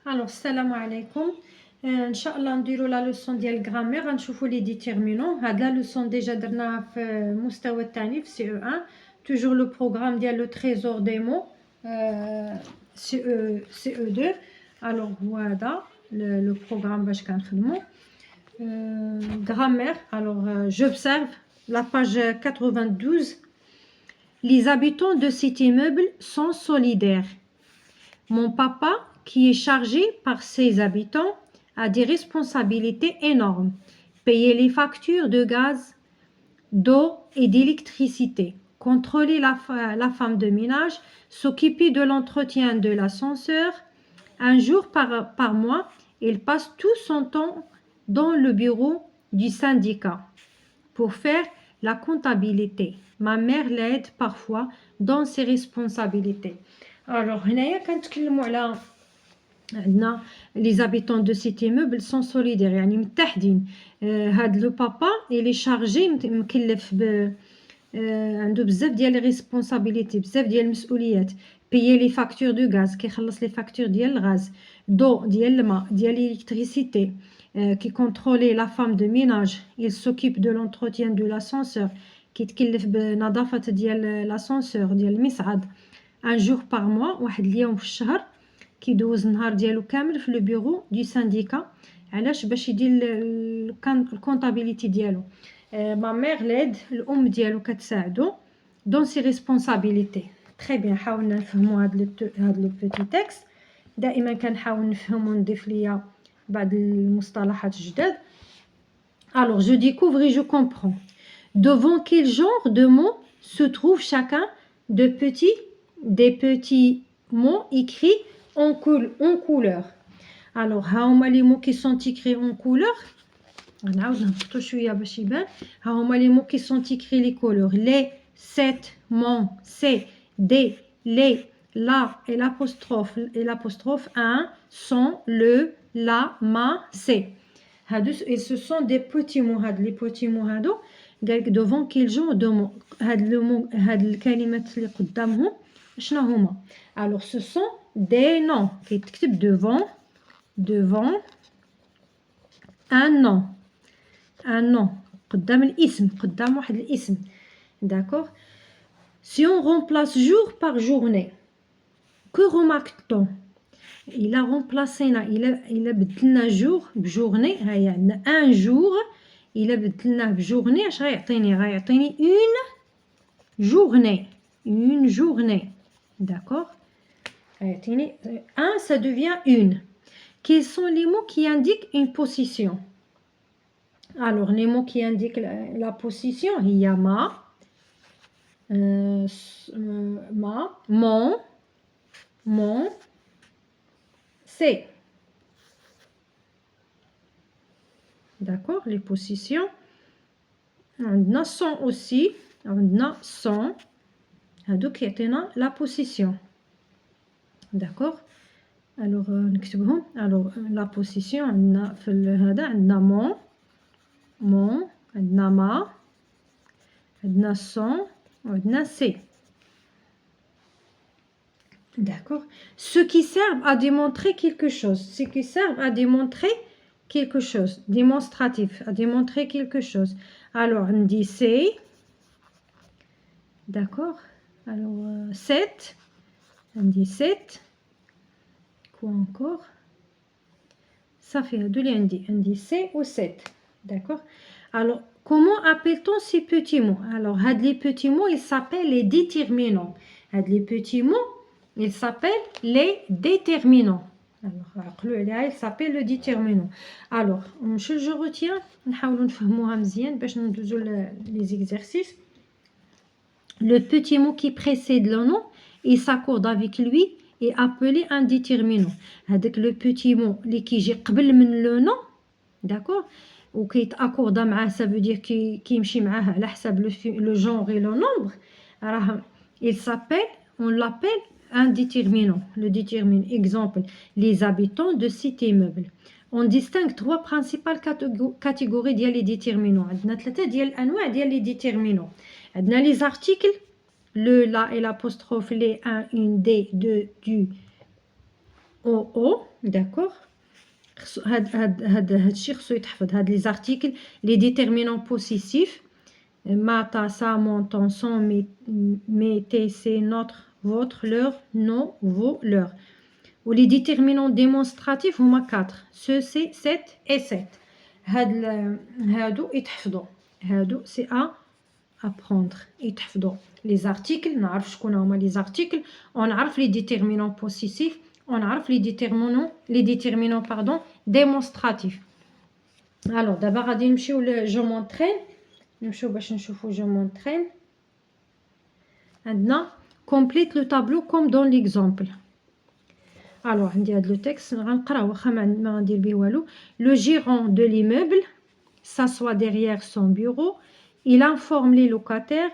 Alors, salam alaikum. Inch'Allah, نديرو la leçon ديال grammaire. غنشوفو les déterminants. هاد la leçon déjà درناها في المستوى الثاني في CE1. Toujours le programme ديال le trésor des mots. CE2. Alors, voilà le programme باش كنخدمو. Grammaire. Alors, j'observe la page 92. Les habitants de cet immeuble sont solidaires. Mon papa, qui est chargé par ses habitants, a des responsabilités énormes. Payer les factures de gaz, d'eau et d'électricité, contrôler la femme de ménage, s'occuper de l'entretien de l'ascenseur. Un jour par mois, il passe tout son temps dans le bureau du syndicat pour faire la comptabilité. Ma mère l'aide parfois dans ses responsabilités. Alors, هنايا كنتكلموا على عندنا les habitants de cet immeuble sont solidaires يعني متحدين. هاد لو بابا اللي شارجي مكلف عنده بزاف ديال لي ريسبونسابيلتي بزاف ديال المسؤوليات. payer les factures de gaz كيخلص لي فاكتور ديال الغاز, d'eau ديال الماء, ديال l'électricité, qui contrôlait la femme de ménage. Il s'occupe de l'entretien de l'ascenseur كيتكلف بنظافة ديال l'ascenseur ديال المصعد. un jour par mois, واحد اليوم في الشهر كيدوز النهار ديالو كامل في لو بيرو دو سانديكا. علاش؟ باش يدير الكونطابيليتي ديالو. ما ميغ ليد الام ديالو كتساعدو دون سي ريسبونسابيلتي. تري بيان. حاولنا نفهموا هاد لو بوتي تكست. دائما كنحاول نفهم ونضيف ليا بعض المصطلحات الجداد. alors je découvre et je comprends. Devant quel genre de mots se trouve chacun des petits mots écrits en couleur. Alors, ها هما les mots qui sont écrits en couleur. غنعاود نهبطو شويه باش يبان. ها هما les mots qui sont écrits les couleurs. Les, cette, mon, c'est, des, les, la et l'apostrophe un, son, le, la, ma, c'est. هادو et ce sont des petits mots. هاد les petits mots هادو قالك devant quel genre de mots. هاد الكلمات اللي قدامهم شنو هما؟ alors ce sont des noms كيتكتب devant un nom قدام الاسم, قدام واحد الاسم. d'accord. si on remplace jour par journée, que remarque-t-on? il a remplacé il a بدلنا jour بجورني. هيا عندنا un jour il a بدلناه بجورني. اش غيعطيني une journée. d'accord. un, ça devient une. Quels sont les mots qui indiquent une position? alors les mots qui indiquent la position, il y a ma, mon, c'est. d'accord. les positions. عندنا son aussi. عندنا son هادوك يعطينا la position. d'accord. alors نكتبهم. alors la position عندنا في هذا عندنا mon عندنا ma عندنا son وعندنا c'est. d'accord. ceux qui servent à démontrer quelque chose. ceux qui servent à démontrer quelque chose. démonstratif, à démontrer quelque chose. alors on dit c'est. d'accord. alors 7 on dit 7. quoi encore? ça fait هادو اللي عندي c'est ou 7. d'accord. alors comment appelle-t-on ces petits mots? alors هاد les petits mots ils s'appellent les déterminants. هاد les petits mots ils s'appellent les déterminants. alors عقلوا عليها, il s'appelle le déterminant. alors je retiens نحاولوا نفهموها مزيان باش ندوزو les exercices. le petit mot qui précède le nom et s'accorde avec lui est appelé un déterminant. هذاك le petit mot اللي كيجي قبل من le nom. d'accord. وكيتاكوردا معاه, ça veut dire كيمشي معاه على حساب le genre et le nombre. راه il s'appelle, on l'appelle un déterminant. le déterminant. exemple, les habitants de cet immeuble. on distingue trois principales catégories ديال les déterminants. عندنا ثلاثه ديال الانواع ديال les déterminants. عندنا les articles, le, la et l'apostrophe, les, un, une, des, deux, du, au, d'accord. هادشي خصو يتحفظ هاد لي زارتيكل لي ديتيرمينون بوسيسيف ما تا سا مون طون سون مي تي سي نوتر فوتر لور نو فو لور ولي ديتيرمينون ديمونستراتيف هما 4 سو سي سيت اي سيت هادو يتحفظوا هادو سي ابروندر يتحفظوا لي زارتيكل نعرف شكون هما لي زارتيكل ونعرف لي ديتيرمينون بوسيسيف ونعرف لي ديتيرمينون باردون ديمونستراتيف. الوغ دابا غادي نمشيو ل جو مونطرين نمشيو باش نشوفو جو مونطرين. عندنا كومبليت لو طابلو كوم دون ليكزامبل. الوغ عندي هاد لو تيكست غنقراه واخا ما غندير به والو. لو جيرون دو ليموبل s'assoit derrière son bureau, il informe les locataires,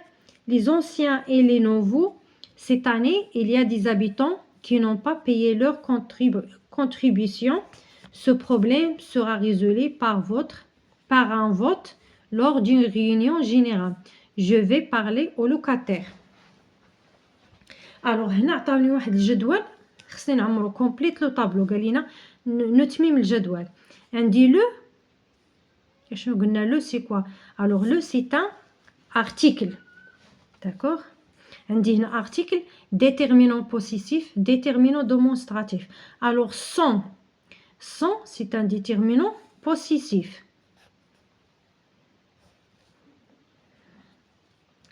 les anciens et les nouveaux. Cette année, il y a des habitants qui n'ont pas payé leur contribution. Ce problème sera résolu par un vote lors d'une réunion générale. Je vais parler aux locataires. Alors, هنا عطاوني واحد الجدول خصني نعمرو كومبليت لو طابلو قال لينا نتميم الجدول. عندي لو شنو قلنا لو سي كوا. alors لو سي ان article d'accord. عندي هنا article déterminant possessif déterminant démonstratif. alors sans c'est un déterminant possessif.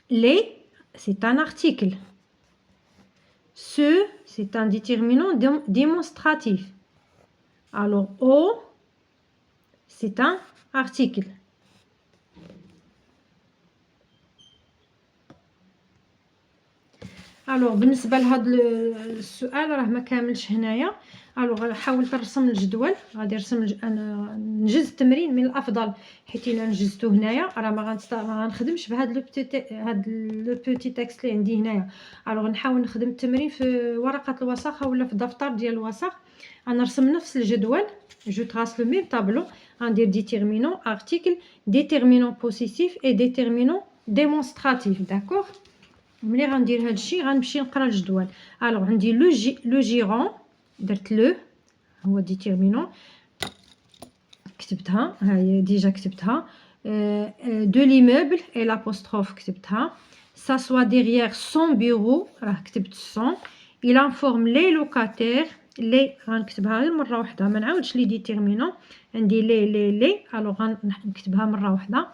les c'est un article. Ce c'est un déterminant démonstratif. alors au c'est un article. الوغ بالنسبه لهذا السؤال راه ما كاملش هنايا. الوغ حاولت نرسم الجدول غادي نرسم انا نجز التمرين من الافضل حيت الا نجزته هنايا راه ما غنخدمش بهذا لو بوتي تكست اللي عندي هنايا. الوغ نحاول نخدم التمرين في ورقه الوثائق ولا في الدفتر ديال الوثائق. غنرسم نفس الجدول جو تراس لو ميم طابلو غندير ديتيرمينون ارتيكل ديتيرمينون بوسيسيف اي ديتيرمينون ديمونستراتيف داكوغ. ملي غندير هادشي غنمشي نقرا الجدول. الوغ عندي لو جيرون درت لو هو ديتيرمينون كتبتها ها هي ديجا كتبتها. دو ليموبل اي لابوستروف كتبتها. s'assoit derrière son bureau راه كتبت son. il informe les locataires لي غنكتبها غير مره واحده ما نعاودش لي ديتيرمينون. عندي لي الوغ غنكتبها مره واحده.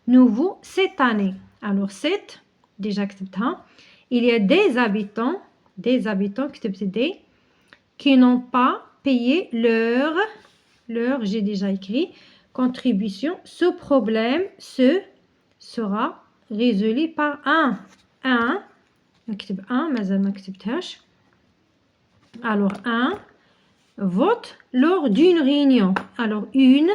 nouveau cette année alors cette déjà كتبتها. il y a des habitants كتبت des qui n'ont pas payé leur j'ai déjà écrit contribution. Ce problème sera résolu par un نكتب un مازال ما كتبتهاش. alors un vote lors d'une réunion. alors une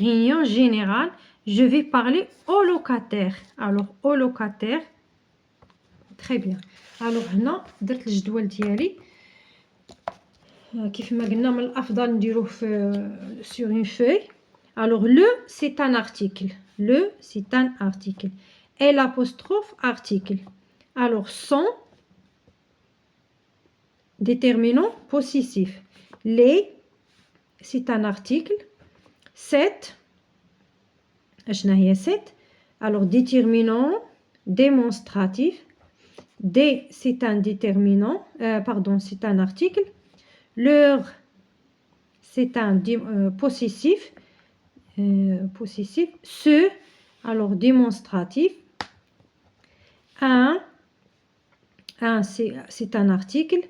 réunion générale. Je vais parler aux locataires. alors aux locataires très bien. alors هنا درت الجدول ديالي كيف ما قلنا من الافضل نديروه في sur une feuille. alors le c'est un article et l'apostrophe article. alors son déterminant possessif. les c'est un article. cette اشنا هي cette. alors déterminant démonstratif. des c'est un déterminant c'est un article. leur c'est un possessif ce alors démonstratif. un c'est un article.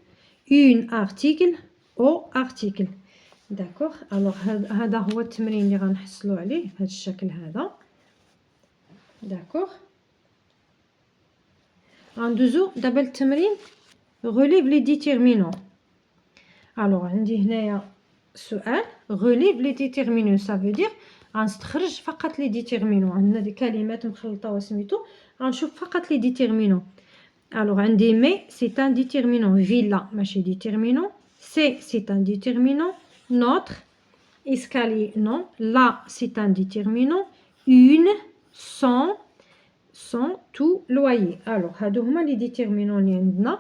une article au article d'accord. alors هذا هو التمرين اللي غنحصلوا عليه بهذا الشكل هذا d'accord. غندوزو دابا التمرين relève les déterminants. alors عندي هنايا سؤال relève les déterminants ça veut dire غنستخرج فقط لي ديتيرمينون. عندنا دي كلمات مخلطه وسميتو غنشوف فقط لي ديتيرمينون. alors عندي مي c'est un déterminant. villa ماشي déterminant. c'est un déterminant. notre escalier non. là c'est un déterminant. une son tout loyer. alors هادو هما لي ديتيرمينون اللي عندنا.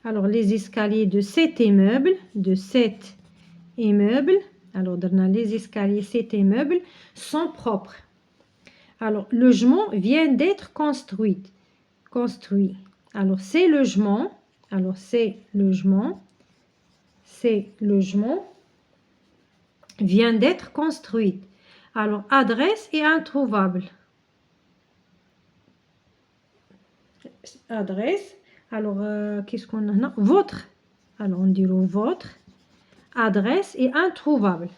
Alors, les escaliers de cet immeuble, alors les escaliers de cet immeuble sont propres. Alors, logement vient d'être construit. Alors, ces logements vient d'être construit. Alors, adresse est introuvable. Adresse. Alors, qu'est-ce qu'on a? Non, votre. Alors, on dit votre adresse est introuvable.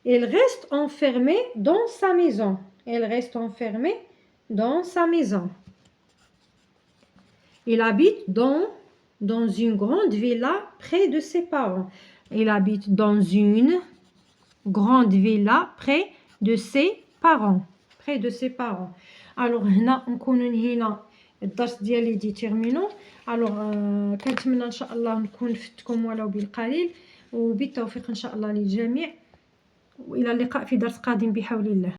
Elle reste enfermée dans sa maison. Il habite dans une grande villa près de ses parents. Il habite dans une grande villa près de ses parents. Alors, هنا نكونوا هنا الدرس ديالي ديتيرمينو. الوغ كنتمنى ان شاء الله نكون فدتكم ولو بالقليل، وبالتوفيق ان شاء الله للجميع، والى اللقاء في درس قادم بحول الله.